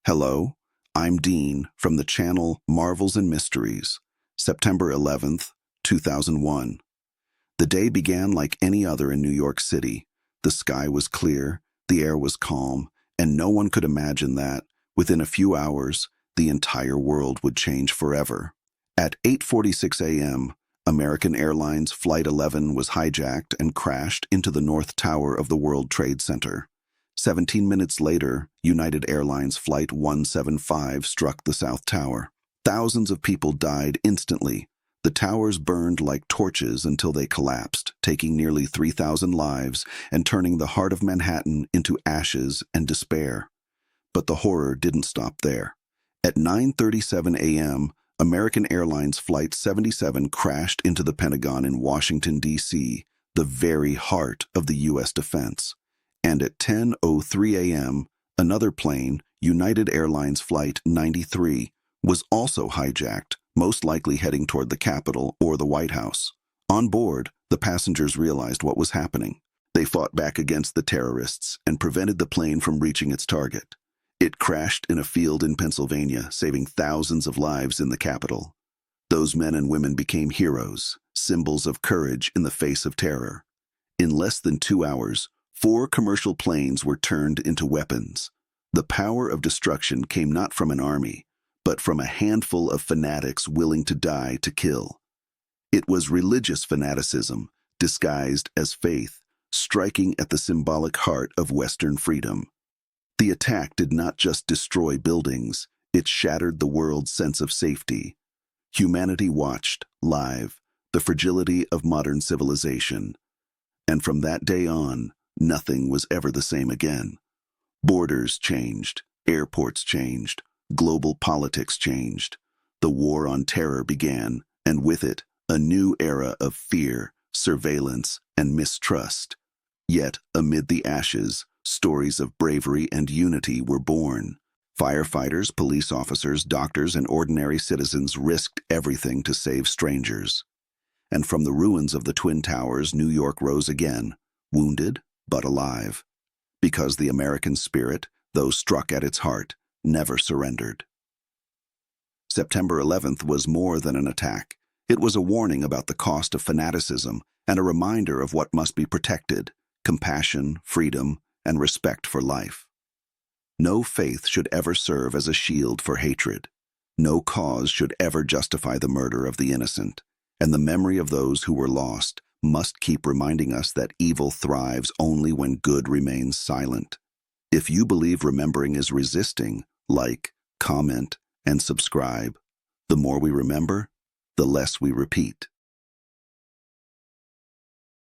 Hello, I'm Dean from the channel Marvels and Mysteries, September 11th, 2001. The day began like any other in New York City. The sky was clear, the air was calm, and no one could imagine that, within a few hours, the entire world would change forever. At 8:46 a.m., American Airlines Flight 11 was hijacked and crashed into the North Tower of the World Trade Center. 17 minutes later, United Airlines Flight 175 struck the South Tower. Thousands of people died instantly. The towers burned like torches until they collapsed, taking nearly 3,000 lives and turning the heart of Manhattan into ashes and despair. But the horror didn't stop there. At 9:37 a.m., American Airlines Flight 77 crashed into the Pentagon in Washington, D.C., the very heart of the U.S. defense. And at 10:03 a.m., another plane, United Airlines Flight 93, was also hijacked, most likely heading toward the Capitol or the White House. On board, the passengers realized what was happening. They fought back against the terrorists and prevented the plane from reaching its target. It crashed in a field in Pennsylvania, saving thousands of lives in the Capitol. Those men and women became heroes, symbols of courage in the face of terror. In less than 2 hours, 4 commercial planes were turned into weapons. The power of destruction came not from an army, but from a handful of fanatics willing to die to kill. It was religious fanaticism, disguised as faith, striking at the symbolic heart of Western freedom. The attack did not just destroy buildings, it shattered the world's sense of safety. Humanity watched, live, the fragility of modern civilization. And from that day on, nothing was ever the same again. Borders changed, airports changed, global politics changed. The war on terror began, and with it, a new era of fear, surveillance, and mistrust. Yet, amid the ashes, stories of bravery and unity were born. Firefighters, police officers, doctors, and ordinary citizens risked everything to save strangers. And from the ruins of the Twin Towers, New York rose again, wounded but alive, because the American spirit, though struck at its heart, never surrendered. September 11th was more than an attack. It was a warning about the cost of fanaticism and a reminder of what must be protected: compassion, freedom, and respect for life. No faith should ever serve as a shield for hatred. No cause should ever justify the murder of the innocent, and the memory of those who were lost must keep reminding us that evil thrives only when good remains silent. If you believe remembering is resisting, like, comment, and subscribe. The more we remember, the less we repeat.